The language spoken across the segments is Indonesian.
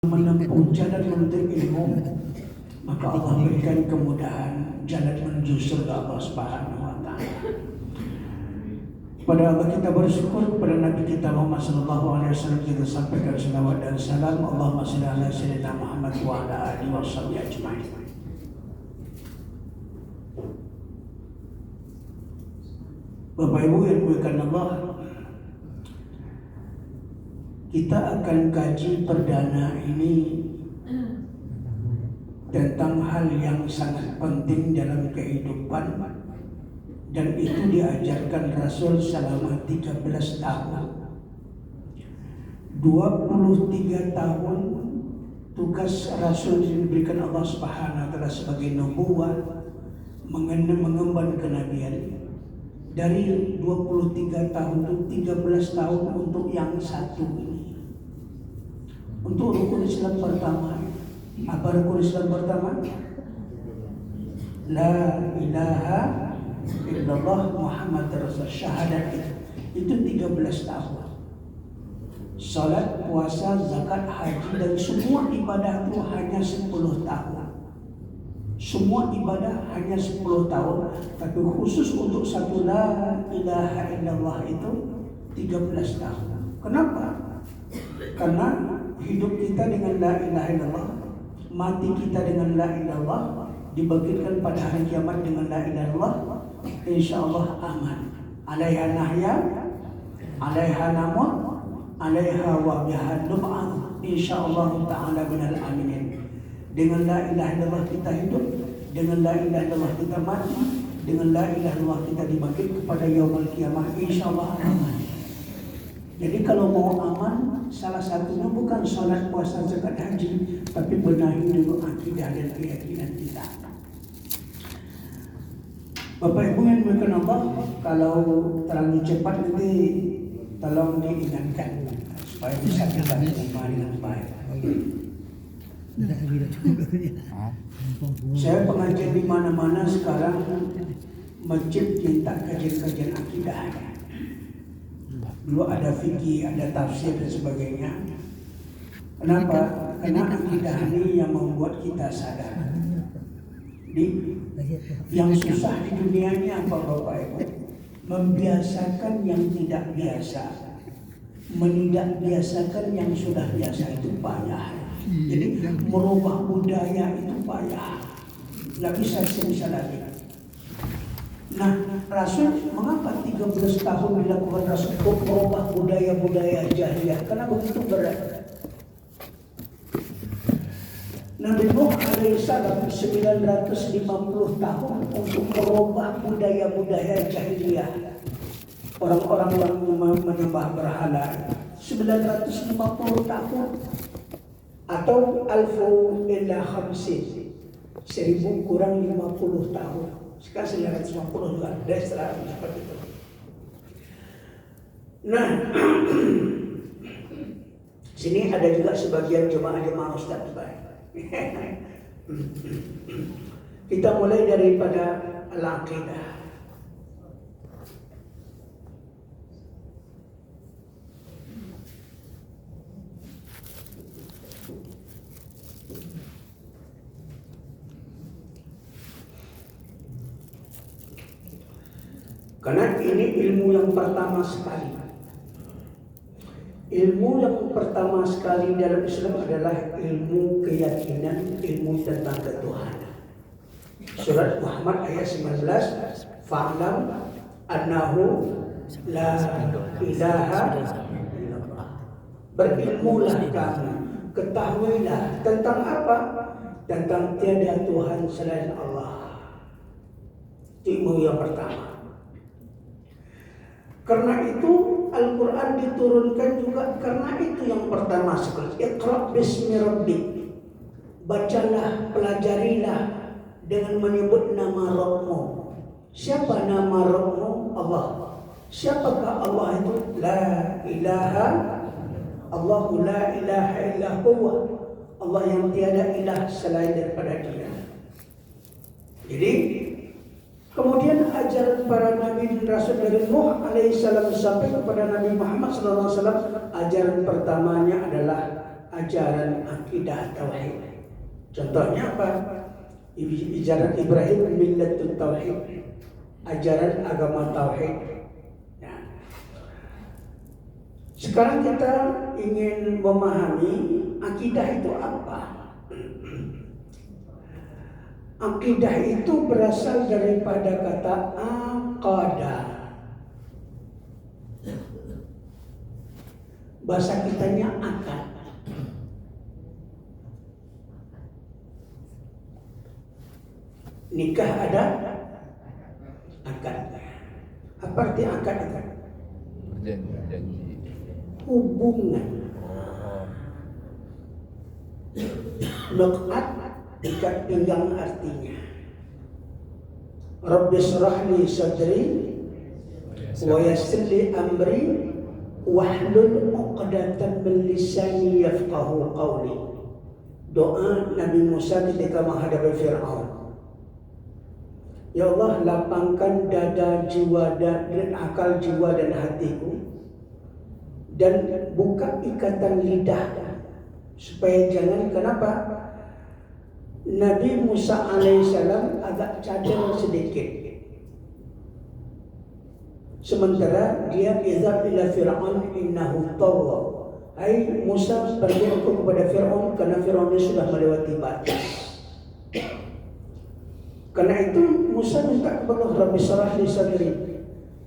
menempuh jalan menuntut ilmu, maka Allah berikan kemudahan jalan menuju surga Allah Subhanahu wa taala. Kepada Allah kita bersyukur, kepada Nabi kita Muhammad sallallahu alaihi wasallam kita sampaikan salawat dan salam. Allahumma shalli ala sayyidina Muhammad wa ala alihi washabbihi ajmain. Bapak Ibu yang dimuliakan Allah, kita akan kaji perdana ini tentang hal yang sangat penting dalam kehidupan, dan itu diajarkan Rasul selama 13 tahun. 23 tahun tugas Rasul diberikan Allah Subhanahu wa taala sebagai nubuwah, mengemban kenabian. Dari 23 tahun itu 13 tahun untuk yang satu ini. Untuk rukun Islam pertama. Apa rukun Islam pertama? La ilaha illallah Muhammad Rasul, syahadat itu 13 tahun. Salat, puasa, zakat, haji dan semua ibadah itu hanya 10 tahun. Semua ibadah hanya 10 tahun, tapi khusus untuk satu la ilaha illallah itu 13 tahun. Kenapa? Karena hidup kita dengan la ilaha illallah, mati kita dengan la ilaha illallah, dibangkitkan pada hari kiamat dengan la ilaha illallah, insyaallah aman. Alaiha nahya, alaiha namut, alaiha wa biha nub'at, insyaallah ta'ala minal aminin. Dengan la ilaha illallah kita hidup, dengan la ilaha illallah kita mati, dengan la ilaha illallah kita dibangkit kepada yaumul qiyamah, insyaallah aman. Jadi kalau mau aman, salah satunya bukan salat, puasa, zakat, haji, tapi benahi dulu akidah dan keyakinan kita. Bapak Ibu yang dimuliakan Allah, kalau terlalu cepat nanti tolong diingatkan supaya bisa kita terima dengan baik. Saya pengajian di mana-mana sekarang, masjid minta kajian-kajian akidah. Dulu ada fikih, ada tafsir dan sebagainya. Kenapa? Karena akidah ini yang membuat kita sadar. Yang susah di dunia ini apa Bapak Ibu? Membiasakan yang tidak biasa, menindak biasakan yang sudah biasa itu payah. Jadi merubah budaya itu payah, nggak bisa lagi. Nah, Rasul mengapa 13 tahun dilakukan Rasul untuk merubah budaya-budaya jahiliyah? Karena begitu berat. Nabi Nuh alaihissalam 950 tahun untuk merubah budaya-budaya jahiliyah. Orang-orang yang menyembah berhala 950 tahun. Atau alfu illa khamsin, 1000 kurang 50 tahun. Sekarang 950 juga ada istilah seperti itu. Nah, sini ada juga sebagian jemaah Ustaz baik. Kita mulai daripada al-aqidah. Karena ini ilmu yang pertama sekali. Ilmu yang pertama sekali dalam Islam adalah ilmu keyakinan, ilmu tentang ketuhanan. Surat Muhammad ayat 19, fa'lam annahu la ilaha illallah. Berilmulah kamu, ketahuilah tentang apa? Tentang tiada Tuhan selain Allah. Ilmu yang pertama. Karena itu Al-Quran diturunkan juga karena itu yang pertama sekali. Iqra bismi rabbik. Bacalah, pelajarilah dengan menyebut nama Rabbmu. Siapa nama Rabbmu? Allah. Siapakah Allah itu? La ilaha Allahu la ilaha illa huwa. Allah yang tiada ilah selain daripada Dia. Jadi kemudian ajaran para nabi dan rasul dari Nuh alaihissalam sampai kepada Nabi Muhammad sallallahu alaihi wasallam, ajaran pertamanya adalah ajaran akidah tauhid. Contohnya apa? Ajaran Ibrahim millatut tauhid, ajaran agama tauhid. Ya. Sekarang kita ingin memahami akidah itu apa. Akidah itu berasal daripada kata aqada. Bahasa kitanya akad. Nikah ada akad. Apa arti akad itu? Janji. Hubungan. Nukat, ikat pinggang artinya. Rabbi shrah li sadri wa yassir li amri wahlul 'uqdatam min lisani yafqahu qawli. Doa Nabi Musa ketika menghadapi Fir'aun. Ya Allah, lapangkan dada, jiwa dan akal jiwa dan hatiku, dan buka ikatan lidah supaya jangan, kenapa? Nabi Musa alaihissalam agak cadel sedikit. Sementara dia izhab ila Fir'aun innahu tagha. Hai Musa, pergi engkau kepada Fir'aun karena Fir'aun sudah melewati batas. Karena itu Musa minta kepada Allah, Rabbi shrah li sadri.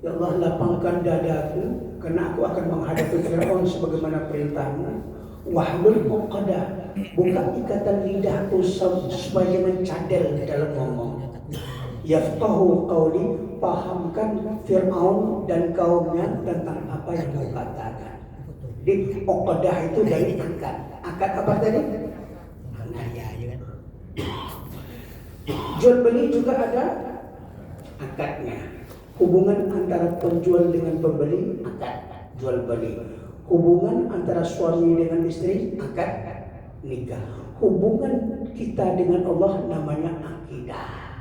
Ya Allah, lapangkan dadaku karena aku akan menghadapi Fir'aun sebagaimana perintahmu. Wahlul 'uqdah, buka ikatan lidahku supaya jangan cadel dalam ngomong. Yafqahu qawli, pahamkan Fir'aun dan kaumnya tentang apa yang kau katakan. Di 'uqdah itu dari akad. Akad apa tadi? Jual beli juga ada akadnya. Hubungan antara penjual dengan pembeli, akad jual beli. Hubungan antara suami dengan istri, akad nikah. Hubungan kita dengan Allah namanya akidah.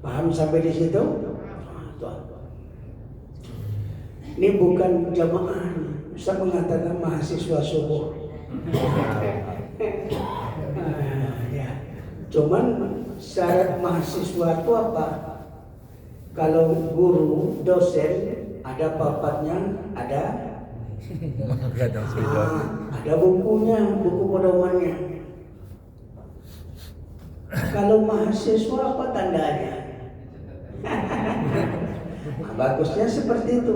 Paham sampai di situ? Ini bukan jamaah. Bisa mengatakan mahasiswa subuh. Cuman syarat mahasiswa itu apa? Kalau guru, dosen, ada papatnya, ada bukunya, buku pedomannya. Kalau mahasiswa apa tandanya? Bagusnya seperti itu.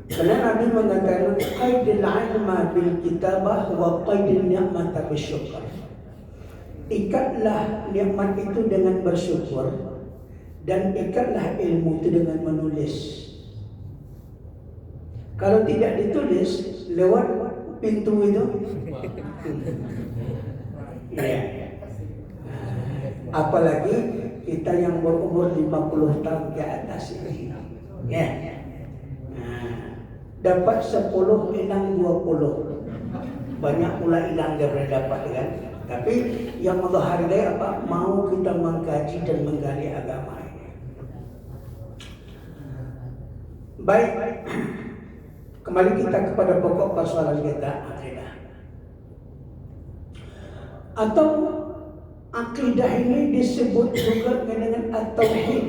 Karena Nabi mengatakan qaidil ilma bil kitabah wa qaidil ni'mata bisyukr. Ikatlah nikmat itu dengan bersyukur, dan ikatlah ilmu itu dengan menulis. Kalau tidak ditulis lewat pintu itu, ya. Apalagi kita yang berumur 50 tahun ke atas ini, ya. Dapat 10 hilang 20, banyak pula hilang daripada dapat, kan? Tapi yang Allah hargai apa? Mau kita mengkaji dan menggali agama ini. Baik, kembali kita kepada pokok persoalan kita, akidah. Atau akidah ini disebut juga dengan at-tauhid.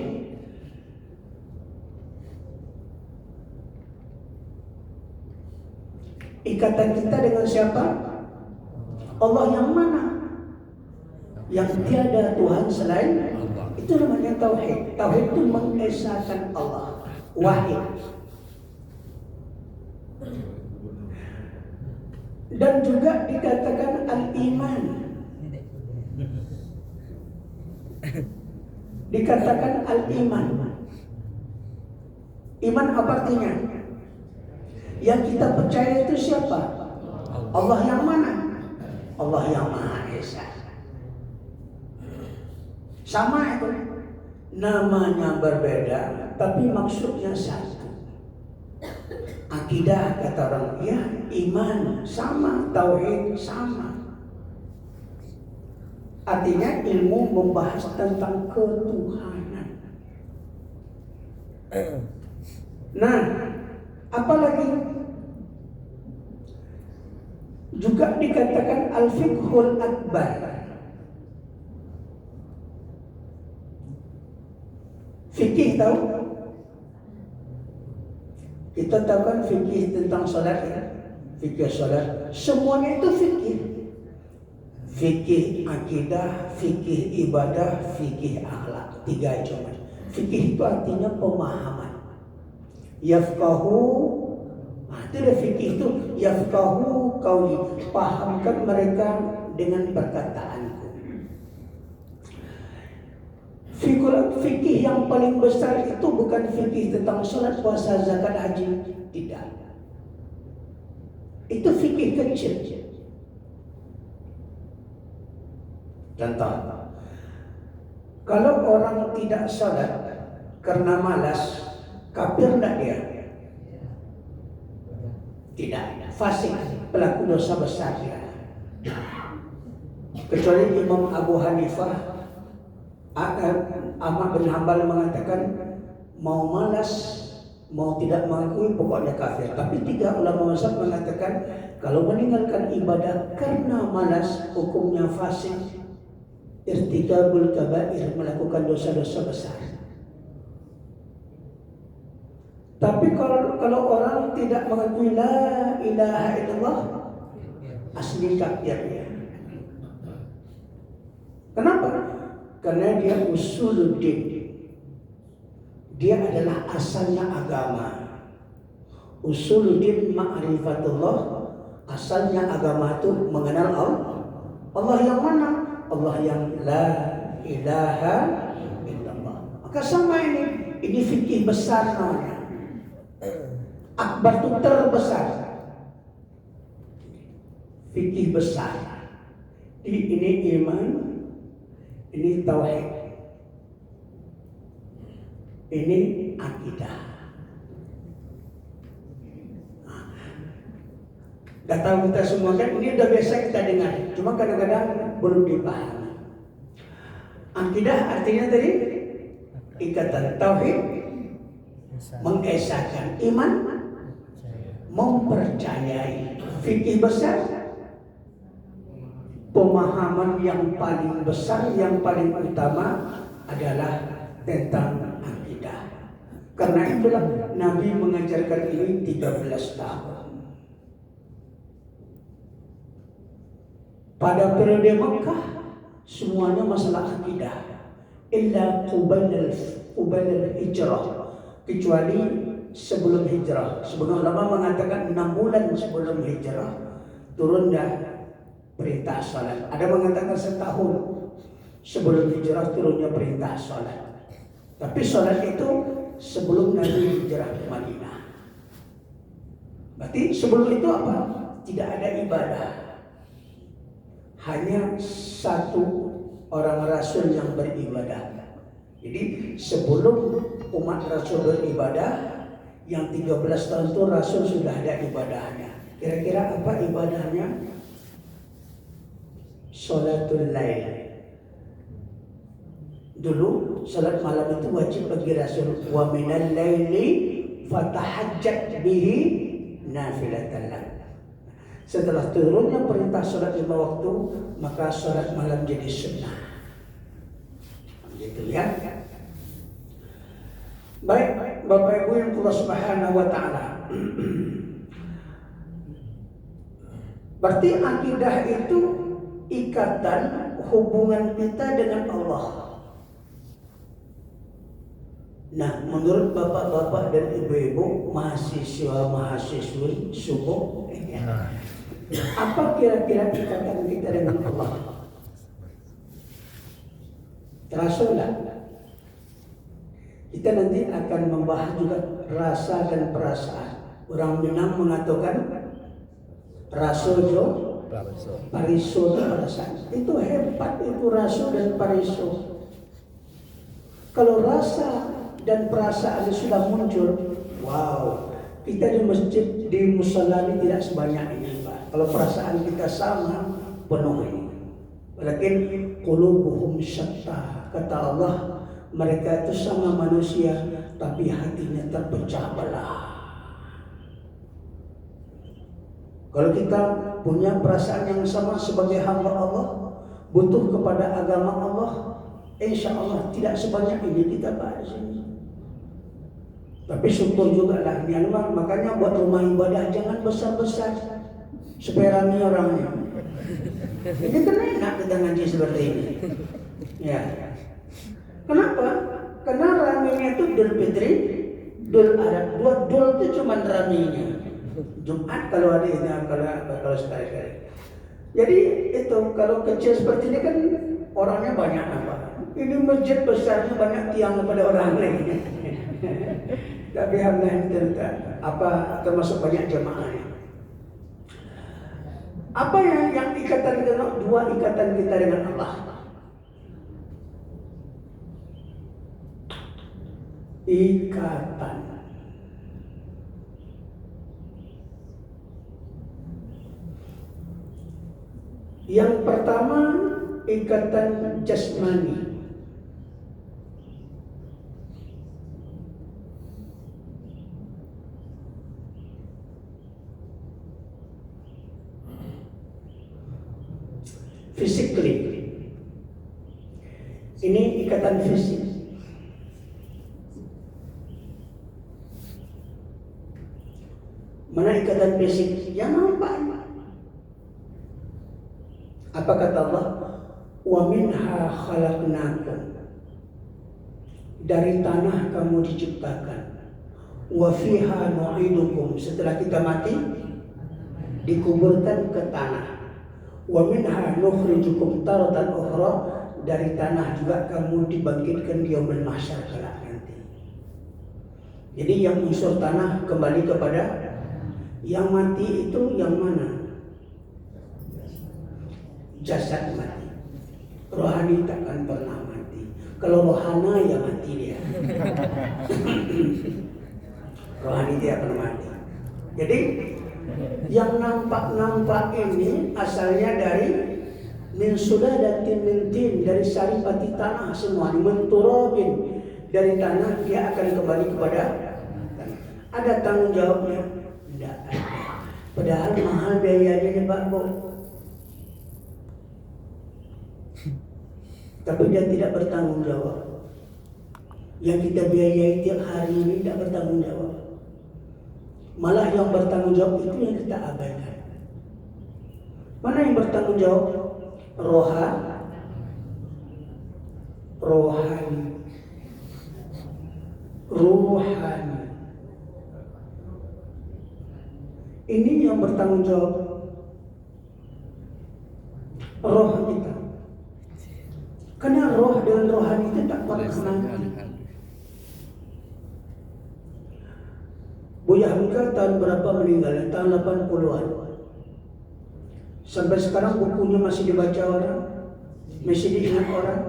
Ikatan kita dengan siapa? Allah yang mana? Yang tiada Tuhan selain Allah. Itu namanya tauhid. Tauhid itu mengesahkan Allah, wahid. Dan juga dikatakan al-iman. Dikatakan al-iman. Iman apa artinya? Yang kita percaya itu siapa? Allah yang mana? Allah yang Maha Esa. Sama itu. Namanya berbeda, tapi maksudnya satu. Akidah kata orang, ya iman sama, tauhid sama. Artinya ilmu membahas tentang ketuhanan. Nah, apalagi Juga dikatakan al-fiqhul akbar. Fikih tahu? Kita tahu kan fikih tentang salat ya? Fikih salat, semuanya itu fikih. Fikih akidah, fikih ibadah, fikih akhlak. 3 cuma. Fikih itu artinya pemahaman. Yafqahu, itu ada fikih itu. Yafqahu qauli, pahamkan mereka dengan perkataanku. Fikih yang paling besar itu bukan fikih tentang salat, puasa, zakat, haji. Tidak. Itu fikih kecil. Contoh, kalau orang tidak salat karena malas, kafir enggak dia? Tidak, fasik, pelaku dosa besar dia. Kecuali Imam Abu Hanifah, Ahmad bin Hanbal mengatakan mau malas, mau tidak mengakui pokoknya kafir. Tapi 3 ulama mazhab mengatakan kalau meninggalkan ibadah karena malas hukumnya fasik, irtikabul kabair, melakukan dosa-dosa besar. Tapi kalau orang tidak mengakui la ilaha illallah, asli kafir dia. Kenapa? Karena dia usuluddin. Dia adalah asalnya agama. Usuluddin ma'rifatullah, asalnya agama itu mengenal Allah. Allah yang mana? Allah yang la ilaha illallah. Maka sama ini fikih besar namanya. Akbar itu terbesar. Fikih besar. Ini iman, ini tauhid, ini akidah. Gak tahu kita semua kan, ini udah biasa kita dengar, cuma kadang-kadang belum dipahami. Akidah artinya tadi ikatan tauhid, mengesahkan iman, mempercayai. Fikih besar, pemahaman yang paling besar, yang paling utama adalah tentang akidah. Karena itulah Nabi mengajarkan ini 13 tahun. Pada periode Mekah semuanya masalah akidah, illa qubailal hijrah, kecuali sebelum hijrah. Sebelum ulama mengatakan 6 bulan sebelum hijrah turun dah perintah salat. Ada mengatakan setahun sebelum hijrah turunnya perintah salat. Tapi salat itu sebelum Nabi hijrah ke Madinah. Berarti sebelum itu apa? Tidak ada ibadah. Hanya satu orang Rasul yang beribadah. Jadi sebelum umat Rasul beribadah, yang 13 tahun itu Rasul sudah ada ibadahnya. Kira-kira apa ibadahnya? Sholatul lail. Dulu salat malam itu wajib bagi Rasul. Wa minal laili fatahajjat bihi nafilatan lak. Setelah turunnya perintah salat 5 waktu, maka salat malam jadi sunnah. Gitu ya. Baik, Bapak Ibu yang Allah Subhanahu wa taala. Berarti akidah itu ikatan hubungan kita dengan Allah. Nah, menurut bapak-bapak dan ibu-ibu, mahasiswa-mahasiswi subuh, apa kira-kira ikatan kita dengan Allah? Terasa enggak? Kita nanti akan membahas juga rasa dan perasaan. Orang Minang mengatakan rasojo, pariso dan perasaan. Itu hebat, itu raso dan pariso. Kalau rasa dan perasaan sudah muncul, wow, kita di masjid, di musala ini tidak sebanyak ini, Pak. Kalau perasaan kita sama, penuh ini. Walakin qulubuhum syatta, kata Allah, mereka itu sama manusia, tapi hatinya terpecah belah. Kalau kita punya perasaan yang sama sebagai hamba Allah, butuh kepada agama Allah, insya Allah tidak sebanyak ini kita bahas ini. Tapi syukur juga lah ini, makanya buat rumah ibadah jangan besar-besar supaya ramai orangnya. Ini kan enak kita ngaji seperti ini. Ya. Kenapa? Karena ramainya itu Idul Fitri, Idul Adha. Dua dul itu cuma ramainya. Jumat kalau ada ini, kalau sekali-kali. Jadi itu kalau kecil seperti ini kan orangnya banyak apa? Ini masjid besarnya banyak tiang kepada orang lain. Tapi alhamdulillah apa termasuk banyak jemaahnya. Apa yang ikatan kita? Dua ikatan kita dengan Allah. Ikatan. Yang pertama ikatan jasmani. Physically. Ini ikatan fisik. Mana ikatan fisik? Yang nampak. Apa kata Allah? Wa minha khalaqnakum. Dari tanah kamu diciptakan. Wa fiha nu'idukum. Setelah kita mati, dikuburkan ke tanah. Wa minha nukhrijukum taratan ukhra. Dari tanah juga kamu dibangkitkan di yaumul mahsyar kelak nanti. Jadi yang unsur tanah kembali kepada yang mati itu yang mana? Jasad mati. Rohani takkan pernah mati. Kalau rohana ya mati dia. Rohani tidak pernah mati. Jadi yang nampak-nampak ini asalnya dari min suladatin min tin, dari saripati tanah semua, min turabin, dari tanah dia akan kembali kepada tanah. Ada tanggung jawabnya? Tidak ada. Padahal mahal biayanya nih Pak Bu. Tapi dia tidak bertanggung jawab. Yang kita biayai tiap hari ini tidak bertanggung jawab. Malah yang bertanggung jawab itu yang kita abaikan. Mana yang bertanggung jawab? Rohani. Ini yang bertanggung jawab. Roh kita. Karena roh dan rohani itu tak pernah nanti. Buya Hamka tahun berapa meninggal? Tahun 80-an. Sampai sekarang bukunya masih dibaca orang, masih diingat orang.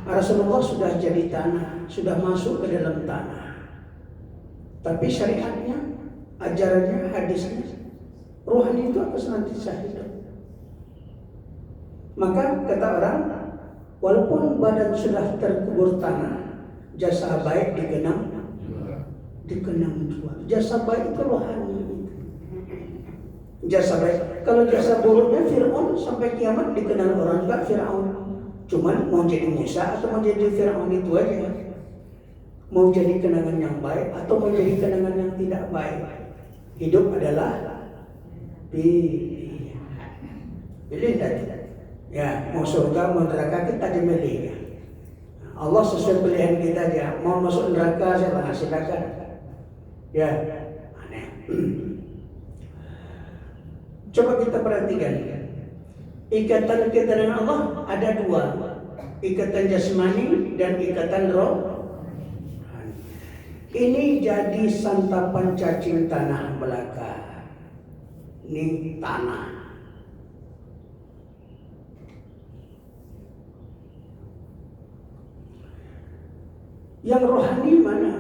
Rasulullah sudah jadi tanah, sudah masuk ke dalam tanah. Tapi syariatnya, ajarannya, hadisnya, rohani itu akan senantiasa hidup. Maka kata orang, walaupun badan sudah terkubur tanah, jasa baik dikenang dua. Jasa baik itu rohani. Jasa baik. Kalau jasa buruknya Fir'aun sampai kiamat dikenal orang juga Fir'aun. Cuman mau jadi Musa atau mau jadi Fir'aun itu aja. Mau jadi kenangan yang baik atau mau jadi kenangan yang tidak baik. Hidup adalah pilihan. Pilih tadi. Ya, mau surga, mau neraka kita dimilih. Allah sesuai pilihan kita aja. Mau masuk neraka saya silakan. Ya, aneh. Coba kita perhatikan. Ikatan kita dengan Allah ada dua. Ikatan jasmani dan ikatan roh. Ini jadi santapan cacing tanah belaka. Ini tanah. Yang rohani mana?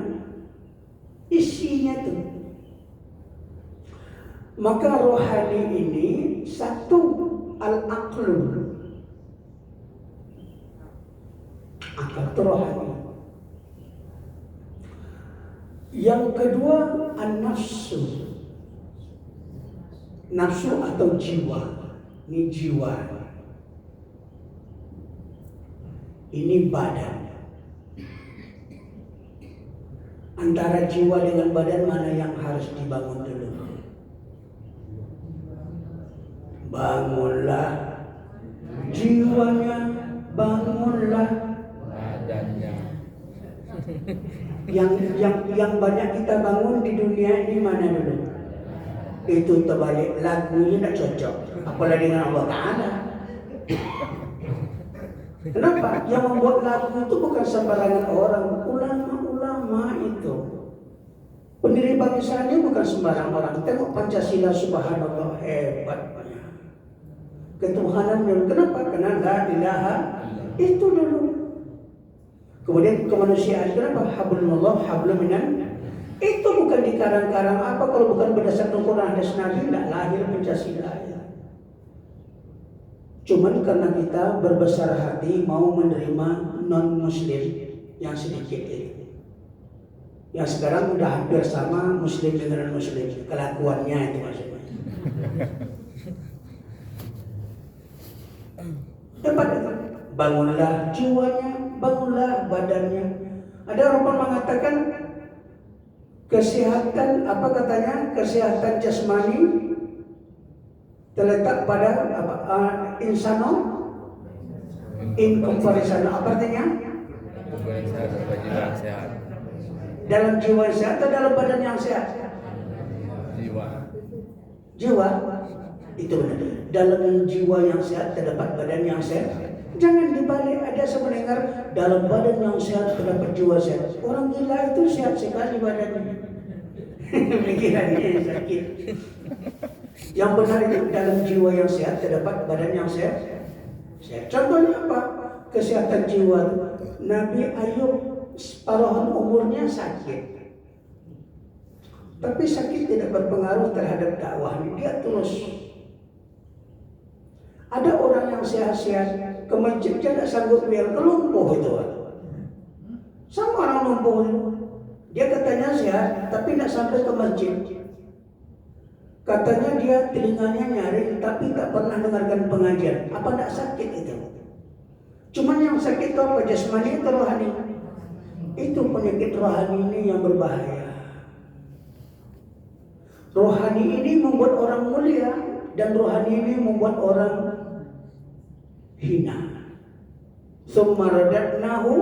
Isinya tuh. Maka rohani ini satu al-aqlu. Akal itu rohani. Yang kedua an-nafsu. nafsu atau jiwa. Ini jiwa, ini badan. Antara jiwa dengan badan mana yang harus dibangun dulu? Bangunlah jiwanya, bangunlah badannya. Yang banyak kita bangun di dunia ini mana dulu? Itu terbalik, lagunya tidak cocok, apalagi dengan Allah Ta'ala. Kenapa? Yang membuat lagu itu bukan sembarangan orang, ulama-ulama itu. Pendiri bangsa ini bukan sembarang orang. Tengok Pancasila, subhanallah, hebatnya. Ketuhanan dulu. Kenapa? Karena la ilaha itu dulu. Kemudian kemanusiaan, kenapa? Hablullah, hablum minan. Itu bukan dikarang-karang apa, kalau bukan berdasarkan Quran dan Nabi, tidak lahir Pancasila ya. Cuman karena kita berbesar hati mau menerima non-muslim yang sedikit itu. Yang sekarang udah hampir sama muslim dengan non-muslim, kelakuannya itu maksudnya. Tempat itu, bangunlah jiwanya, bangunlah badannya. Ada orang mengatakan kesehatan, apa katanya, kesehatan jasmani terletak pada insano in comparison. Apa artinya? Sehat. Dalam jiwa yang sehat atau dalam badan yang sehat? Jiwa itu benar. Dalam jiwa yang sehat terdapat badan yang sehat. Jangan dibalik, ada semendengar dalam badan yang sehat terdapat jiwa sehat. Orang gila itu sehat sekali badannya. Pikirannya sakit. Yang benar itu dalam jiwa yang sehat terdapat badan yang sehat. Contohnya apa? Kesehatan jiwa. Nabi Ayub separuhan umurnya sakit. Tapi sakit tidak berpengaruh terhadap dakwahnya. Dia terus. Ada orang yang sehat-sehat ke masjid tidak sanggup biar kelumpuh itu. Sama orang lumpuh. Dia katanya sehat, tapi tidak sampai ke masjid. Katanya dia telinganya nyaring, tapi tak pernah dengarkan pengajian. Apa tidak sakit itu? Cuman yang sakit itu apa? Jasmani atau rohani? Itu penyakit rohani ini yang berbahaya. Rohani ini membuat orang mulia, dan rohani ini membuat orang hina. Tsumma radadnahu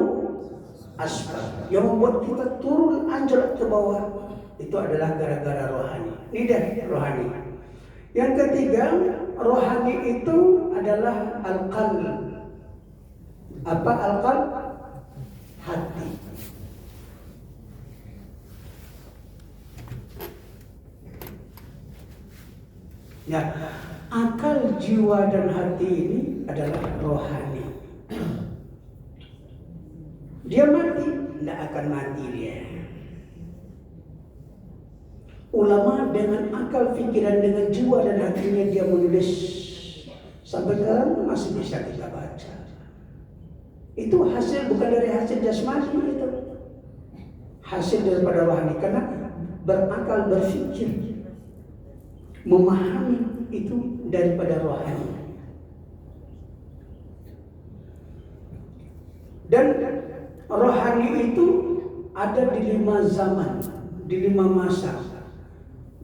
asfal. Yang membuat kita turun anjlok ke bawah itu adalah gara-gara rohani. Ini dari rohani. Yang ketiga, rohani itu adalah al-qalb. Apa al-qalb? Hati. Ya, akal, jiwa dan hati ini adalah rohani. Dia mati, tidak akan mati dia. Ulama dengan akal, pikiran, dengan jiwa dan hatinya dia menulis. Sampai sekarang masih bisa kita baca. Itu hasil, bukan dari hasil jasmani itu. Hasil daripada rohani. Karena berakal, berpikir, memahami itu daripada rohani. Dan rohani itu ada di 5 zaman, di 5 masa.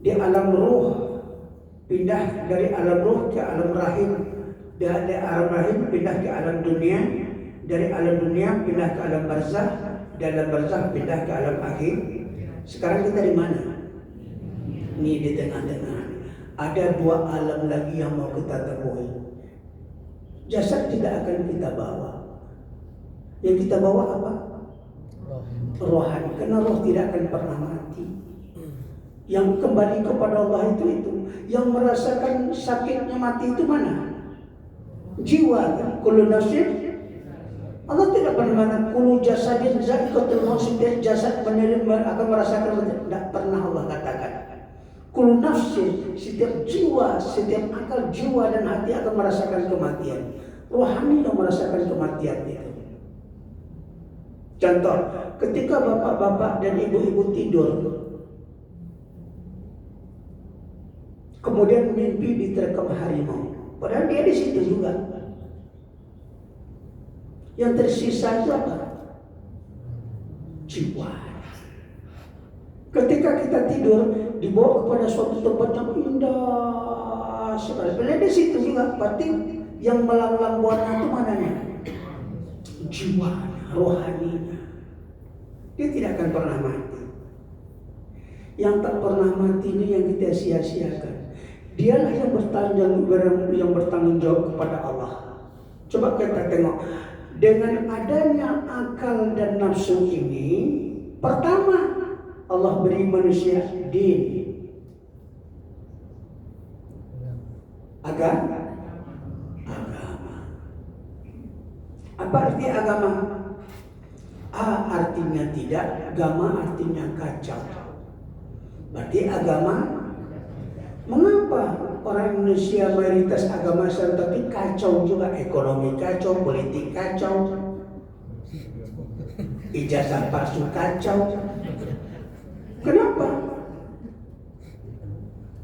Di alam ruh, pindah dari alam ruh ke alam rahim. Dari alam rahim pindah ke alam dunia. Dari alam dunia pindah ke alam barzakh. Dari alam barzakh pindah ke alam akhir. Sekarang kita di mana? Ini di tengah-tengah. Ada 2 alam lagi yang mau kita temui. Jasad tidak akan kita bawa. Yang kita bawa apa? Rohani. Karena roh tidak akan pernah mati. Yang kembali kepada Allah itu. Yang merasakan sakitnya mati itu mana? Jiwa kan? Kullu nafsin. Allah tidak pernah mengatakan kullu jasadin za'iqatul maut, setiap jasad akan merasakan. Tidak pernah Allah katakan. Kullu nafsin, setiap jiwa, setiap akal, jiwa dan hati akan merasakan kematian. Rohani yang merasakan kematian itu. Contoh, ketika bapak-bapak dan ibu-ibu tidur, Kemudian mimpi diterkam harimau. Padahal dia di situ juga. Yang tersisa itu apa? Jiwa. Ketika kita tidur, dibawa kepada suatu tempat yang indah sekali. Padahal di situ juga. Berarti yang melanglang buana itu mananya? Jiwa, rohaninya. Dia tidak akan pernah mati. Yang tak pernah mati ini yang kita sia-siakan. Dialah yang bertanggung jawab kepada Allah. Coba kita tengok. Dengan adanya akal dan nafsu ini, pertama Allah beri manusia din. Agama. Apa arti agama? A artinya tidak, agama artinya kacau. Berarti agama. Mengapa orang Indonesia mayoritas agama Islam tapi kacau juga, ekonomi kacau, politik kacau, ijazah palsu kacau? Kenapa?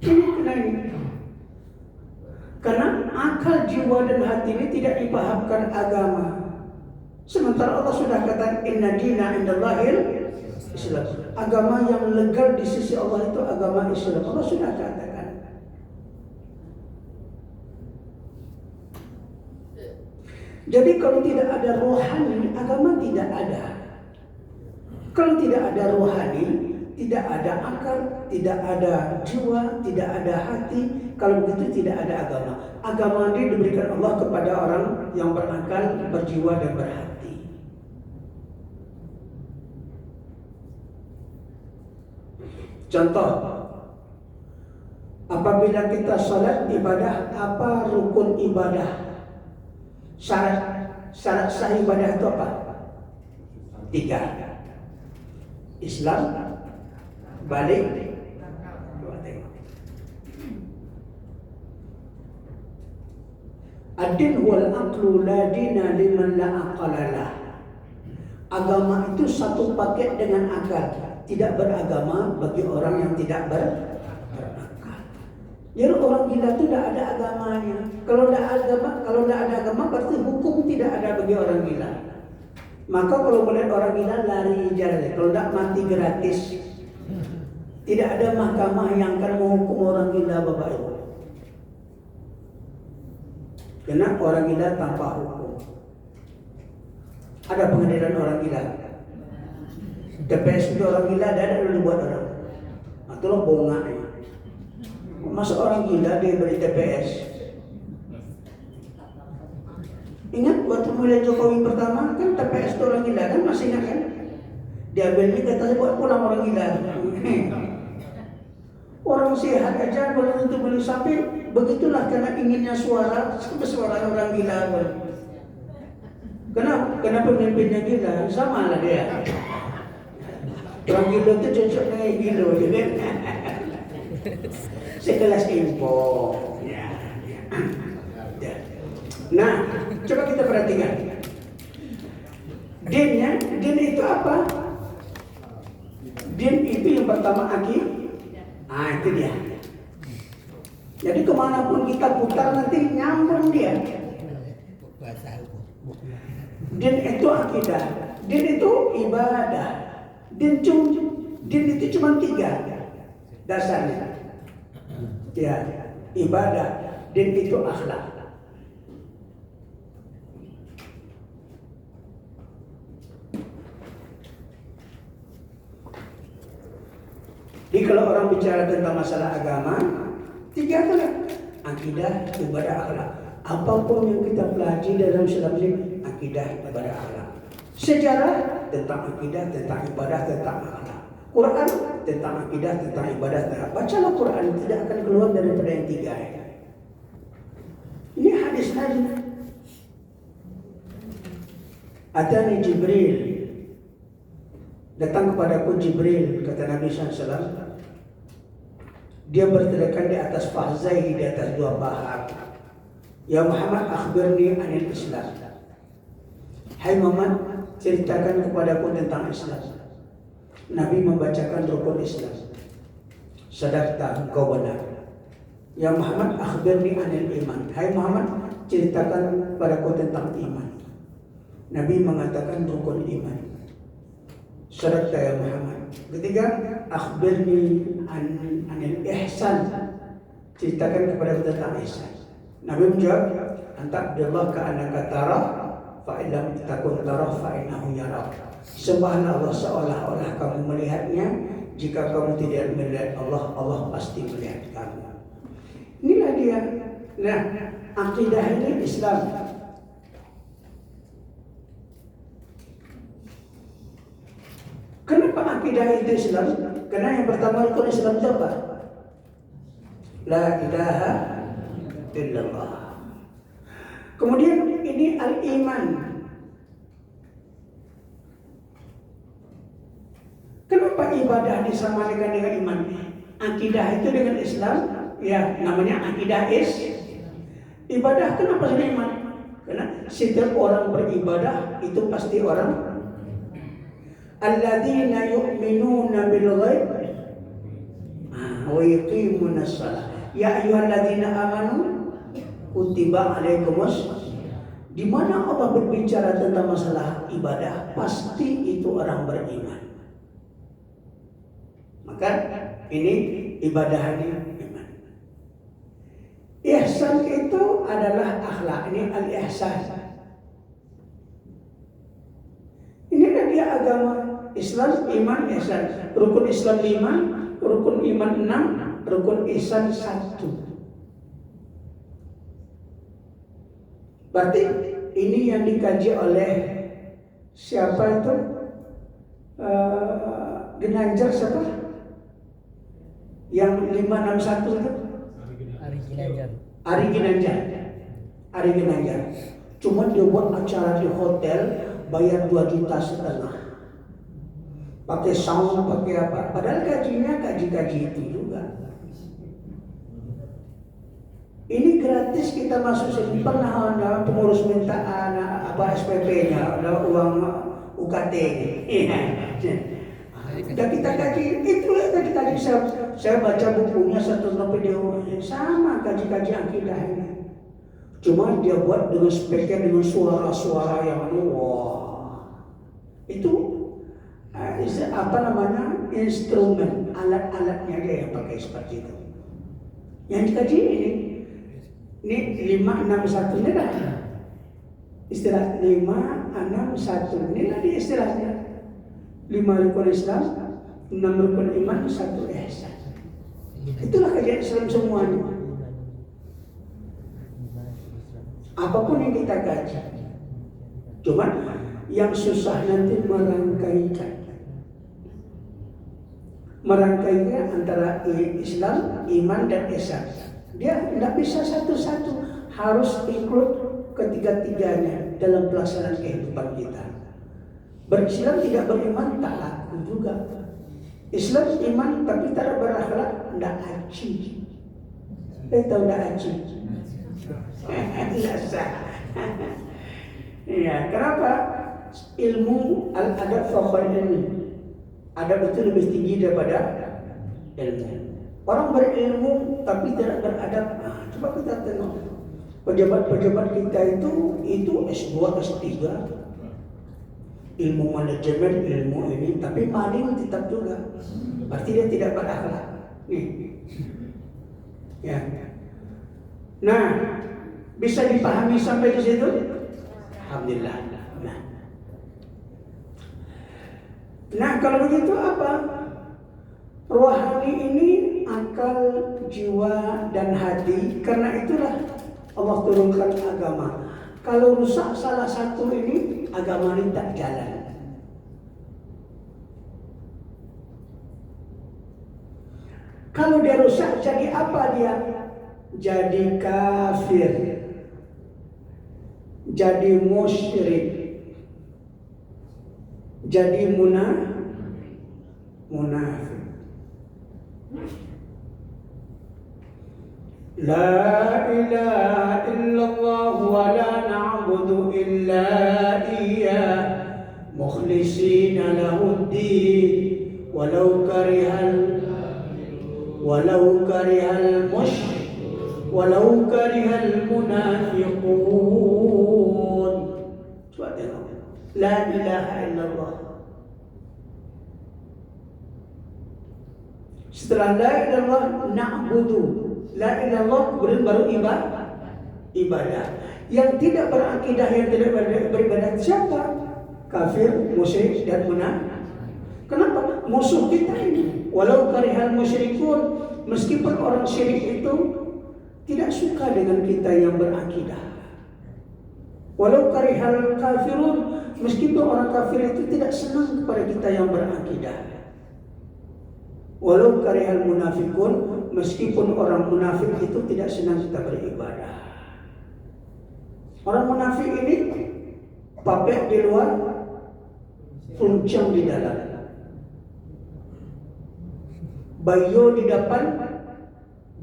Ini. Karena akal, jiwa dan hati ini tidak dipahamkan agama. Sementara Allah sudah katakan inna dina indallahil Islam. Agama yang legal di sisi Allah itu agama Islam. Allah sudah katakan. Jadi kalau tidak ada rohani, agama tidak ada. Kalau tidak ada rohani, tidak ada akal, tidak ada jiwa, tidak ada hati. Kalau begitu tidak ada agama. Agama ini diberikan Allah kepada orang yang berakal, berjiwa dan berhati. Contoh, apabila kita salat ibadah, apa rukun ibadah? Syarat sah ibadah itu apa? 3. Islam, balik, ad-din wal aqlu la dina liman la aqalalah. Agama itu satu paket dengan akal. Tidak beragama bagi orang yang tidak berakal. Jadi orang gila itu tidak ada agamanya. Kalau tidak ada agama berarti hukum tidak ada bagi orang gila. Maka kalau melihat orang gila lari jalan. Kalau tidak mati gratis. Tidak ada mahkamah yang akan menghukum orang gila Bapak Ibu. Karena orang gila tanpa hukum. Ada pengadilan orang gila. TPS itu orang gila ada dulu buat orang. Itulah bongaknya. Masa orang gila dia beri TPS. Ingat waktu mulai Jokowi pertama kan TPS itu orang gila kan, masih ingat kan? Diambil ini katanya buat pulang orang gila. Orang sehat aja belum tentu beli sapi. Begitulah karena inginnya suara sampai suara orang gila. Kenapa pemimpinnya gila? Sama lah dia. Orang gila itu cocok dengan gila, kan? Sekelas info. Ya. Nah, coba kita perhatikan. Din itu apa? Din itu yang pertama itu dia. Jadi kemanapun kita putar nanti nyambung dia. Din itu akidah. Din itu ibadah. Din itu cuma 3 dasarnya. Ya, ibadah. Din itu akhlak. Jadi kalau orang bicara tentang masalah agama, 3 kan? Akidah, ibadah, akhlak. Apapun yang kita pelajari dalam Islam ini, akidah, ibadah, akhlak. Sejarah tentang akidah, tentang ibadah, tentang akhlak. Quran tentang akidah, tentang ibadah, tentang bacalah Quran, tidak akan keluar daripada yang 3 ya. Ini hadis Nabi. Atani Jibril, datang kepadaku Jibril, kata Nabi SAW. Dia berteriakan di atas fahzai, di atas 2 bahar. Ya Muhammad, akhbirni anil Islam. Hai Muhammad, ceritakan kepadaku tentang Islam. Nabi membacakan rukun Islam. Sadaqta, engkau benar. Ya Muhammad, akhbirni anil iman. Hai Muhammad, ceritakan padaku tentang iman. Nabi mengatakan rukun iman. Syarat ya Muhammad. Ketiga, akhbirni anil ihsan. Ceritakan kepada tentang ihsan. Nabi menjawab, anta abdullah ka'annaka tarah, fa illam takun tarah fa innahu yarak. Sembahlah Allah seolah-olah kamu melihatnya. Jika kamu tidak melihat Allah, Allah pasti melihat kamu. Inilah dia. Nah, akidah ini Islam. Kenapa akidah itu Islam? Karena yang pertama rukun Islam itu apa? La ilaha illallah. Kemudian ini al-iman. Kenapa ibadah disamakan dengan iman? Akidah itu dengan Islam, ya namanya akidah ibadah. Kenapa sudah iman? Karena setiap orang beribadah itu pasti orang alladzina yu'minuna bil ghaib wa yuqimuna shalah. Ya ayyuhalladzina amanu kutiba alaikumus. Di mana Allah berbicara tentang masalah ibadah, pasti itu orang beriman. Maka ini ibadahnya iman. Ihsan itu adalah akhlak. Ini al-ihsan. Inilah dia agama Islam, iman, ihsan. Rukun Islam 5, rukun iman 6, rukun ihsan 1. Berarti ini yang dikaji oleh siapa itu? Ginanjar siapa? Yang 561 itu? Ari Ginanjar. Cuma dia buat acara di hotel, bayar 2,5 juta. Pakai sound, pakai apa? Padahal gajinya gaji itu juga. Ini gratis kita masuk sini. Pernah ada pengurus minta SPP-nya, ada uang UKT. Dan kita kaji, itulah kaji saya baca bukunya, satu video sama kaji akidah ini. Cuma dia buat dengan speknya, dengan suara-suara yang wah. Itu instrumen, alat-alatnya dia yang pakai seperti itu. Yang dikaji ini 561 ini lah istilah 561 ini lah di istilahnya. 5 rukun Islam, 6 rukun iman, 1 ihsan. Itulah kajian Islam semuanya. Apapun yang kita kaji. Cuma yang susah nanti merangkainya antara Islam, iman dan ihsan. Dia tidak bisa satu-satu, harus include ketiga-tiganya dalam pelaksanaan kehidupan kita. Berislam tidak beriman tak laku juga. Islam iman tapi tak berakhlak tidak aci. Tahu tidak aci? Tidak sah. Ya, kenapa? Ilmu al-adab fakhr ini. Adab itu lebih tinggi daripada ilmu. Orang berilmu tapi tidak beradab. Nah, coba kita tengok pejabat-pejabat kita itu S2, S3. Ilmu manajemen, ilmu ini, tapi maling tetap juga. Berarti dia tidak berakhlak. Nih. Ya. Nah, bisa dipahami sampai di situ? Alhamdulillah. Nah, kalau begitu apa? Rohani ini akal, jiwa, dan hati. Karena itulah Allah turunkan agama. Kalau rusak salah satu ini, agama ini tak jalan. Kalau dia rusak, jadi apa dia? Jadi kafir, jadi musyrik, jadi munafik. La ilaha illallah wa la na'budu illa iyyah mukhlishina lahuddin walau karihal musyrikun. walau karihal munafiqun. Coba tengok. La ilaha illallah. Setelah la ilallah na'budu, la ilallah kemudian baru ibadah. Yang tidak berakidah, yang tidak beribadah siapa? Kafir, musyrik dan munafik. Kenapa? Musuh kita ini. Walau karihal musyrikun, meskipun orang syirik itu tidak suka dengan kita yang berakidah. Walau karihal kafirun, meskipun orang kafir itu tidak senang kepada kita yang berakidah. Walau karihal munafikun, meskipun orang munafik itu tidak senang kita beribadah. Orang munafik ini papek di luar, puncang di dalam. Bayo di depan,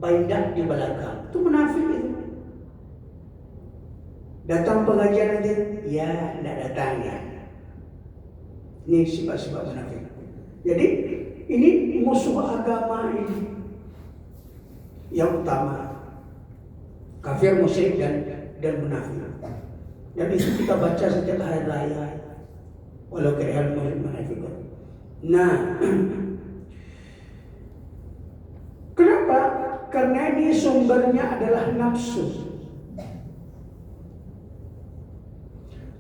baidak di belakang. Itu munafik itu. Datang pengajian nanti, ya tidak datang ya. Ini sifat-sifat munafik. Jadi ini musuh agama ini yang utama, kafir, musyrik dan munafik. Dan itu kita baca setiap hari raya, walau karihal munafiqun. Nah, kenapa? Karena ini sumbernya adalah nafsu.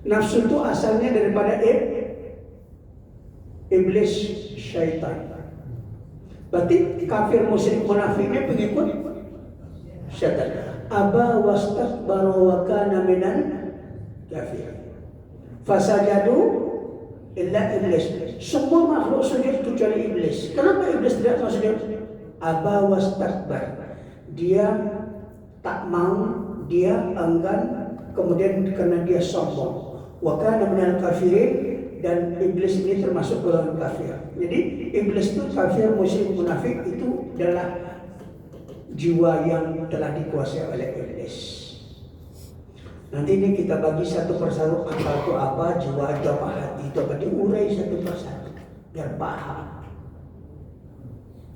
Nafsu itu asalnya daripada iblis, syaitan. Berarti kafir, musyrik, munafiknya pengikut syaitan. Aba wastakbara wa kana minal kafir. Fasajadu illa iblis. Semua makhluk sujud kecuali iblis. Kenapa iblis tidak mau sujud? Aba wastakbar. Dia tak mau, dia enggan, kemudian karena dia sombong. Wa kana minal kafirin, dan iblis ini termasuk golongan kafir. Jadi iblis itu kafir, musyrik, munafik itu adalah jiwa yang telah dikuasai oleh iblis. Nanti ini kita bagi satu persatu akal itu apa, jiwa itu apa, hati itu apa, diurai satu persatu biar paham.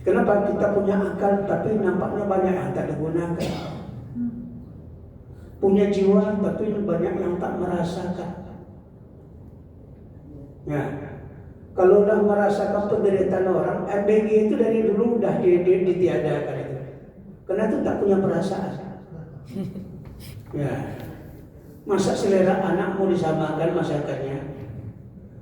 Kenapa kita punya akal tapi nampaknya banyak yang tak digunakan? Punya jiwa tapi banyak yang tak merasakan. Ya, kalau udah merasakan penderitaan orang, RBG itu dari dulu udah ditiadakan itu. Karena itu tak punya perasaan. Ya, masa selera anak mau disamakan masakannya?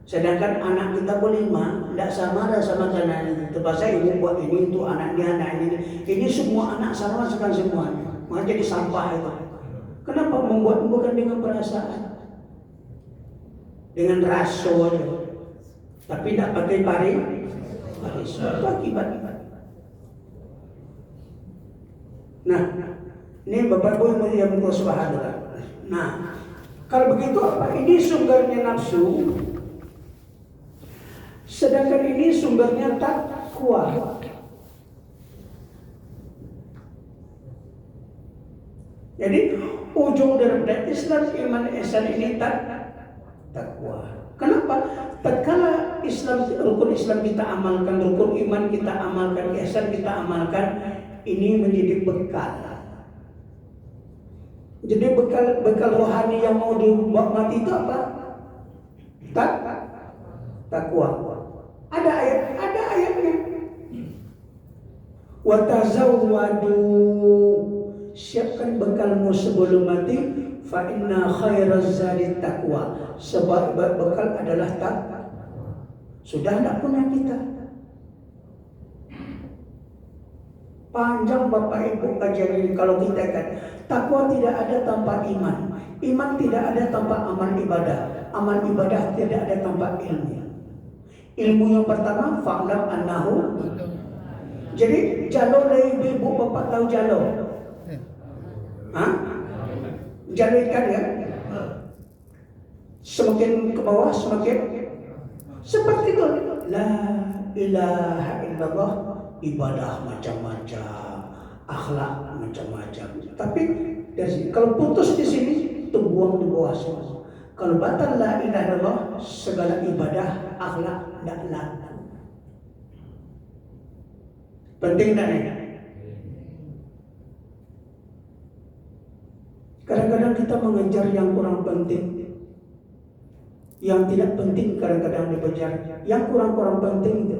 Sedangkan anak kita berlima, tidak sama rasa makanan itu. Pasal ibu buat ini untuk anaknya, anak ini. Ini semua anak sama masakan semuanya. Malah jadi sampah itu. Kenapa membuat bukan dengan perasaan? Dengan raso aja. Tapi tidak pakai paris. Itu akibat. Nah, ini Bapak Ibu yang Allah Subhanahu. Nah, kalau begitu apa? Ini sumbernya nafsu. Sedangkan ini sumbernya takwa. Jadi ujung daripada Islam, iman, ihsan ini takwa. Kenapa? Tatkala Islam, rukun Islam kita amalkan, rukun iman kita amalkan, ihsan kita amalkan, ini menjadi bekal. Jadi bekal rohani yang mau dibawa mati itu apa? Takwa. Ada ayatnya. Wa tazawwadu, siapkan bekalmu sebelum mati. Fa inna khairaz zadi taqwa. Sebab bekal adalah takwa. Sudah tidak punya kita. Panjang Bapak Ibu kajian ini kalau kita kan. Takwa tidak ada tanpa iman. Iman tidak ada tanpa amal ibadah. Amal ibadah tidak ada tanpa ilmu. Ilmu yang pertama fa'lam annahu. Jadi jalur dari ibu bapak tahu jalur. Hah? Jalur ikan ya? Semakin ke bawah semakin seperti itu. La ilaha illallah, ibadah macam-macam, akhlak macam-macam. Tapi kalau putus di sini, terbuang di bawah semua. Kalau batal la ilaha illallah, segala ibadah, akhlak tidak laku. Penting tak ni? Kadang-kadang kita mengejar yang kurang penting, yang tidak penting kadang-kadang dikejar, yang kurang-kurang penting itu.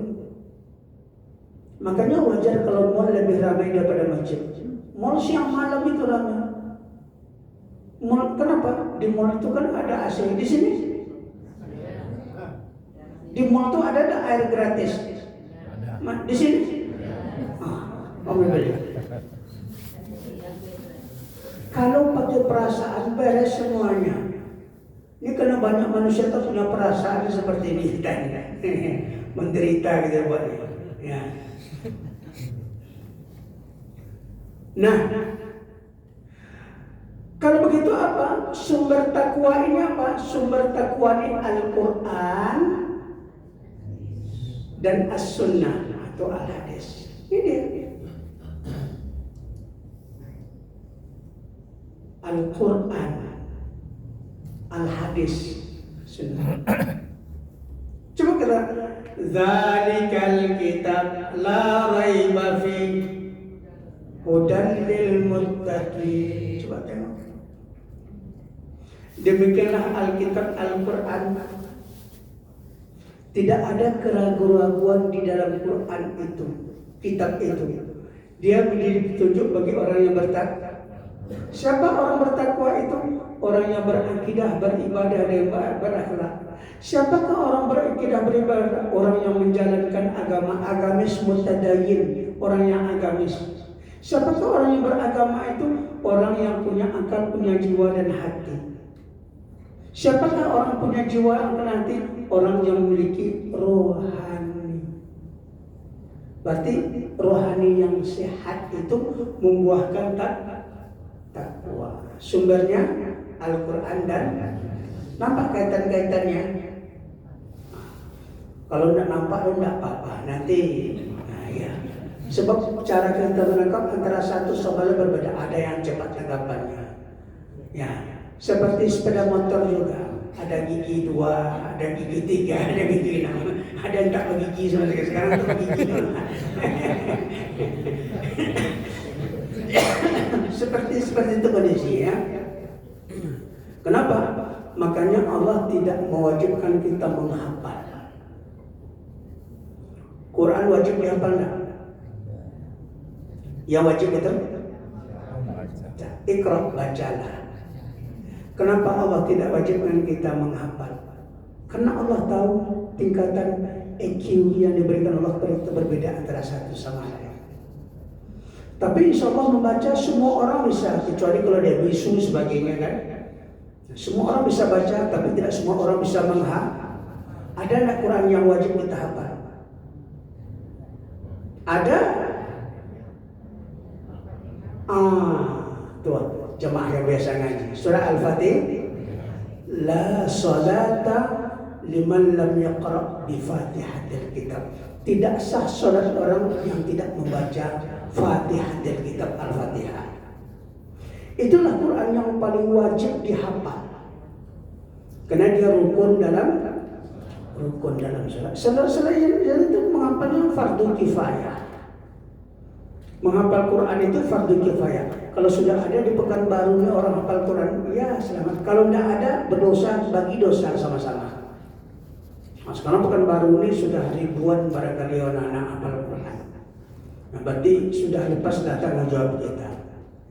Makanya wajar kalau mall lebih ramai daripada masjid. Mall siang malam itu ramai. Mall, kenapa? Di mall itu kan ada AC. Di sini di mall itu ada air gratis. Di sini beli. Kalau pakai perasaan beres semuanya. Ini karena banyak manusia tuh punya perasaan seperti ini kita menderita gitu buat ya. Nah, kalau begitu apa? Sumber takwa ini apa? Sumber takwa ini Al-Quran dan As-Sunnah atau Al-Hadis. Ini dia. Al-Quran, Al-Hadis, Sunnah. Coba kita Zalikal kitab la raiba fi hudan lil muttaqin. Coba tengok. Demikianlah Alkitab Al-Quran. Tidak ada keraguan-raguan di dalam Quran itu, kitab itu. Dia menjadi petunjuk bagi orang yang bertakwa. Siapa orang bertakwa itu? Orang yang berakidah, beribadah dan berakhlak. Siapakah orang berakidah, beribadah? Orang yang menjalankan agama, agamis mutadayyin, orang yang agamis. Siapakah orang yang beragama itu? Orang yang punya akal, punya jiwa dan hati. Siapakah orang punya jiwa dan hati? Orang yang memiliki rohani. Berarti rohani yang sehat itu membuahkan takwa. Sumbernya Al-Quran dan nampak kaitan-kaitannya. Kalau tidak nampak tidak apa-apa. Nanti ya. Sebab cara kita menangkap antara satu sama lain berbeda. Ada yang cepat tanggapannya. Ya, seperti sepeda motor juga. Ada gigi 2, ada gigi 3, ada gigi 6. Ada yang tak bergigi sama sekali. Sekarang tak bergigi. Seperti itu kondisi ya. Kenapa? Makanya Allah tidak mewajibkan kita menghafal. Quran wajib dihafal enggak? Yang wajib itu Iqra, bacalah. Kenapa Allah tidak wajibkan kita menghafal? Karena Allah tahu tingkatan EQ yang diberikan Allah kepada kita berbeda antara satu sama lain. Tapi insya Allah membaca semua orang bisa, kecuali kalau dia bisu sebagainya kan. Semua orang bisa baca, tapi tidak semua orang bisa menghafal. Ada anak Quran yang wajib kita hafal? Ada? Tuh jemaah yang biasa ngaji. Surah Al-Fatih. La salata liman lam yaqra bi Fatihatil Kitab. Tidak sah salat orang yang tidak membaca Fatihatil Kitab Al-Fatihah. Itulah Quran yang paling wajib dihafal. Karena dia rukun dalam salat. Selain itu menghafalnya fardu kifayah. Menghafal Quran itu fardu kifayah. Kalau sudah ada di Pekanbaru ini orang hafal Quran, ya selamat. Kalau tidak ada, berdosa, bagi dosa sama-sama. Nah, sekarang Pekanbaru ini sudah ribuan barangkali anak-anak hafal Quran. Nah, berarti sudah lepas datang menjawab kita.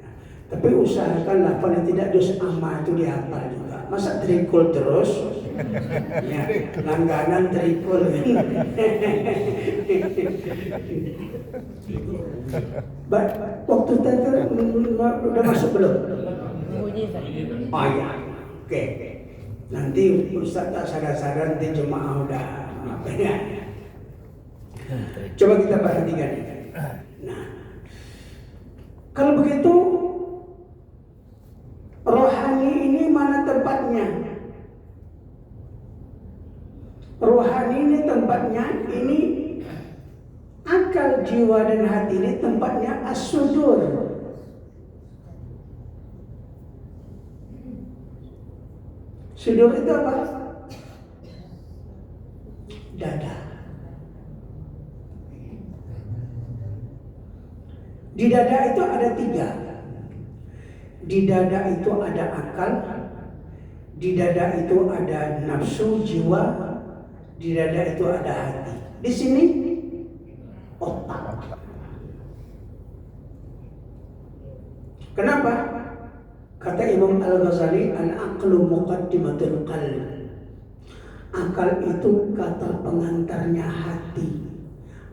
Nah, tapi usahakanlah paling tidak juz amma itu dihafal juga. Masa trikul terus? Ya, langganan trikul. Waktu tadi udah masuk belum? Oh ya, oke. Nanti Ustaz tak sadar-sadar nanti jemaah udah apa ya? Coba kita perhatikan ini. Nah, kalau begitu rohani ini mana tempatnya? Rohani ini tempatnya, ini akal, jiwa dan hati ini tempatnya as-sudur. Sudur itu apa? Dada. Di dada itu ada 3. Di dada itu ada akal, di dada itu ada nafsu jiwa, di dada itu ada hati. Di sini otak. Kenapa? Kata Imam Al-Ghazali, al-aqlu muqaddimatul qalb. Akal itu kata pengantarnya hati.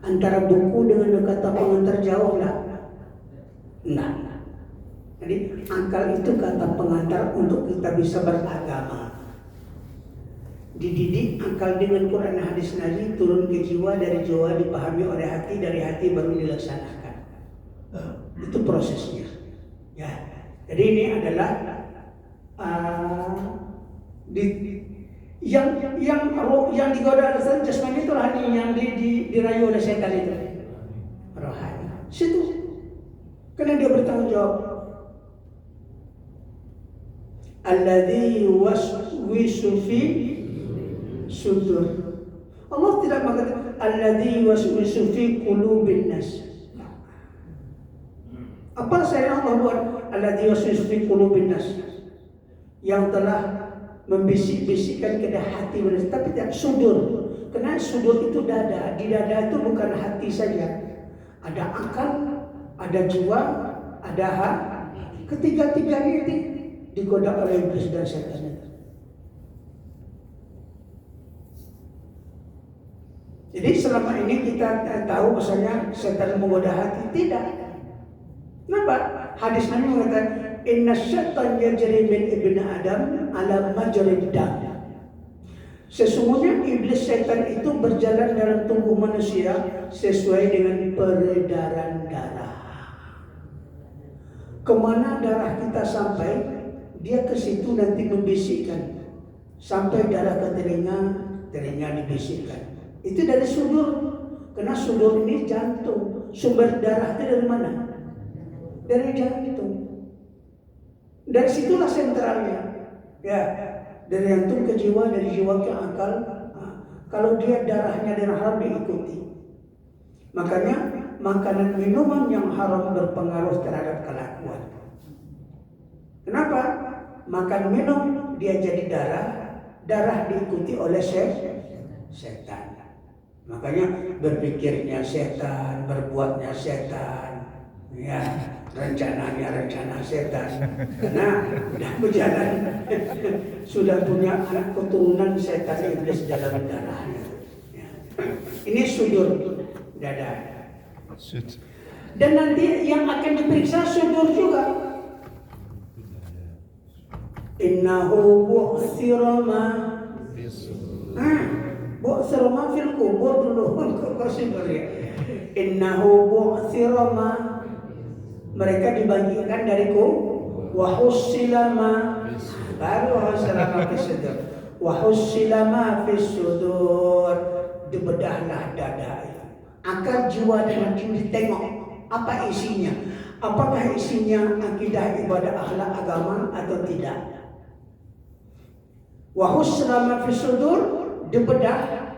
Antara buku dengan kata pengantar jauh enggak? Enggak. Jadi akal itu kata pengantar untuk kita bisa beragama. Dididik akal dengan Quran hadis Nabi, turun ke jiwa, dari jiwa dipahami oleh hati, dari hati baru dilaksanakan. Itu prosesnya. Ya. Jadi ini adalah yang digoda oleh jasmani itu rohani, yang dirayu oleh setan itu rohani. Situ karena dia bertanggung jawab. Alladzi yuwaswisu fi sudur. Allah tidak mengatakan alladzi yuwaswisu fi qulubin nas. Apa saya Allah buat alladzi yuwaswisu fi qulubin nas, yang telah membisik-bisikkan ke hati manusia, tapi tidak sudur. Karena sudur itu dada. Di dada itu bukan hati saja, ada akal, ada jiwa, ada hati. Ketiga-tiganya itu digoda oleh iblis dan setan. Jadi selama ini kita tahu bahasanya setan menggoda hati, tidak. Kenapa? Hadis Nabi mengatakan inna syaitan yajri min ibni Adam ala majrid dam. Sesungguhnya iblis setan itu berjalan dalam tubuh manusia sesuai dengan peredaran darah. Kemana darah kita sampai, dia ke situ nanti membisikkan. Sampai darah ke telinga, telinga dibisikkan. Itu dari sudur. Karena sudur ini jantung. Sumber darah itu dari mana? Dari jantung. Dari situlah sentralnya. Ya, dari jantung ke jiwa, dari jiwa ke akal. Kalau dia darahnya dari haram diikuti. Makanya makanan minuman yang haram berpengaruh terhadap kelakuan. Kenapa? Makan minum dia jadi darah, darah diikuti oleh setan. Makanya berpikirnya setan, berbuatnya setan, ya. Rencananya rencana setan, karena sudah berjalan, sudah punya anak keturunan setan iblis dalam darahnya. Ya. Ini sudur dada. Dan nanti yang akan diperiksa sudur juga. Innahu bu'sirama. Bu'sirama fil kubur dulu. Innahu bu'sirama. Mereka dibagikan dariku wahussilama, baru wahussilama fis sudur, wahussilama fis sudur, dibedahlah dada itu. Akal jiwa dengan ditengok apa isinya, apakah isinya akidah, ibadah, akhlak, agama atau tidak. Wahussilama fis sudur, dibedah,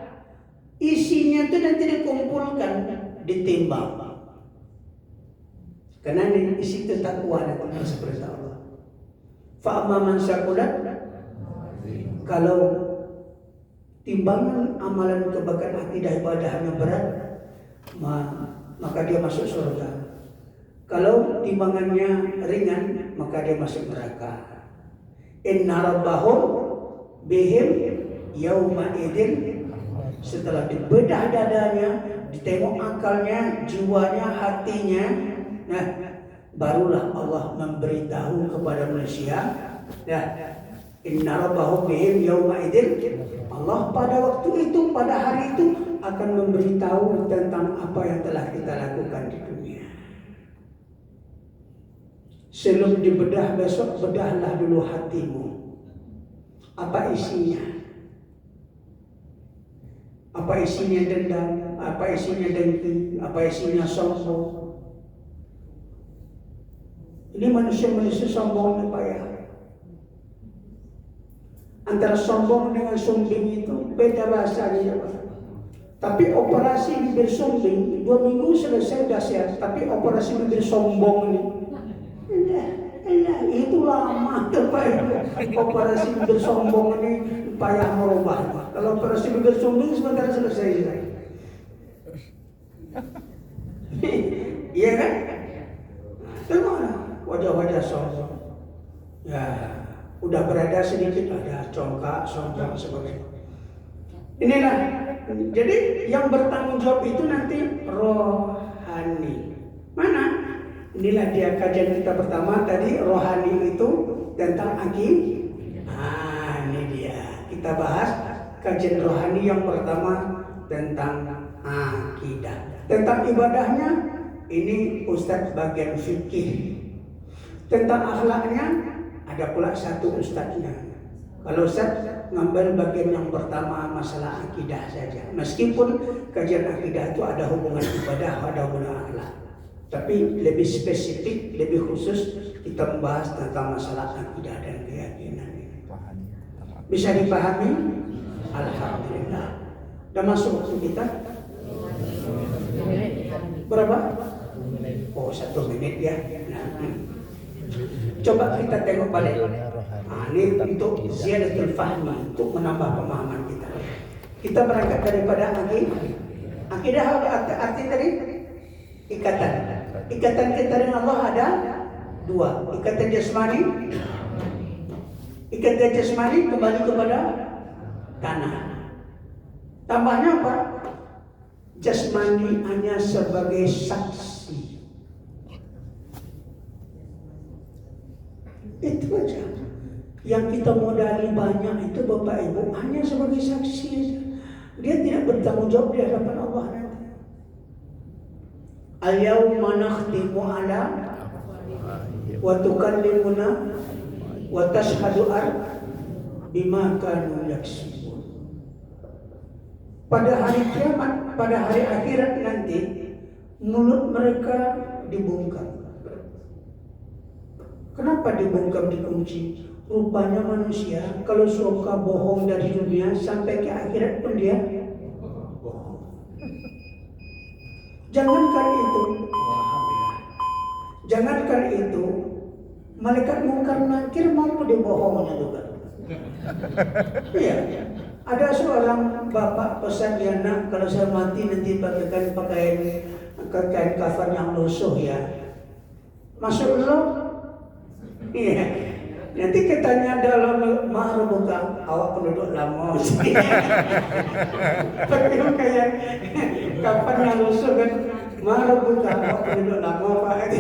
isinya itu nanti dikumpulkan, ditimbang. Karena di situ takwa dan seperti Allah. Fa'amma man syakulat, kalau timbangan amalan kebaikan akidah ibadahnya berat, maka dia masuk surga. Kalau timbangannya ringan, maka dia masuk neraka. Inna rabbahum bihim yauma idzin. Setelah dibedah dadanya, ditengok akalnya, jiwanya, hatinya, nah, barulah Allah memberitahu kepada manusia, ya, inna rabbahum bihim yauma idzin. Allah pada waktu itu, pada hari itu akan memberitahu tentang apa yang telah kita lakukan di dunia. Sebelum dibedah besok, bedahlah dulu hatimu. Apa isinya? Apa isinya dendam? Apa isinya dengki? Apa isinya sombong? Ini manusia-manusia sombong apa ya? Antara sombong dengan sombing itu beda bahasanya. Tapi operasi bibir sombing 2 minggu selesai sudah sehat. Tapi operasi bibir sombong ini, itu lama tuh Pak Ibu. Operasi bibir sombong ini payah merubah. Kalau operasi bibir sombong sebentar selesai. Iya kan? Gimana? Wajah-wajah sombong. Ya, udah berada sedikit ada congkak, sombong sebagainya. Inilah. Jadi yang bertanggung jawab itu nanti rohani. Mana? Inilah dia kajian kita pertama tadi, rohani itu tentang akidah. Ini dia. Kita bahas kajian rohani yang pertama tentang akidah. Tentang ibadahnya ini Ustadz bagian fikih. Tentang akhlaknya ada pula satu ustadznya. Kalau Ustadz ngambil bagian yang pertama masalah akidah saja. Meskipun kajian akidah itu ada hubungan ibadah, ada hubungan akhlak. Tapi lebih spesifik, lebih khusus kita membahas tentang masalah akidah dan keyakinan ini. Bisa dipahami? Alhamdulillah. Udah masuk waktu kita? Berapa? Oh, 1 menit ya. Coba kita tengok balik. Ini untuk ziyadatul fahmi, untuk menambah pemahaman kita. Kita berangkat daripada akidah apa arti tadi? Ikatan. Ikatan kita dengan Allah ada 2. Ikatan jasmani. Ikatan jasmani kembali kepada tanah. Tambahnya apa? Jasmani hanya sebagai saksi. Itu aja. Yang kita modali banyak itu Bapak Ibu hanya sebagai saksi aja. Dia tidak bertanggung jawab di hadapan Allah nanti. Al-yawma nakhtimu ala wa tukallimuna wa tashhadu bima kanu yaksibun. Pada hari kiamat, pada hari akhirat nanti, mulut mereka dibungkam. Kenapa dibungkam, dikunci? Rupanya manusia kalau suka bohong dari dunia sampai ke akhirat pun dia bohong. Jangankan itu, jangankan itu, malaikat mungkar nakir mampu dibohongnya juga. Iya. Ada seorang bapak pesan dia, nak kalau saya mati nanti pakaikan kain kafan yang lusuh ya. Masuk dulu. Iya. Nanti katanya dalam mahar buka awak penduduk lama. Pakai kain kafan yang lusuh kan. Mahar buka awak penduduk lama Pak.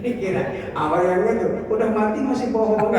Dikira awak yang itu udah mati masih bohong.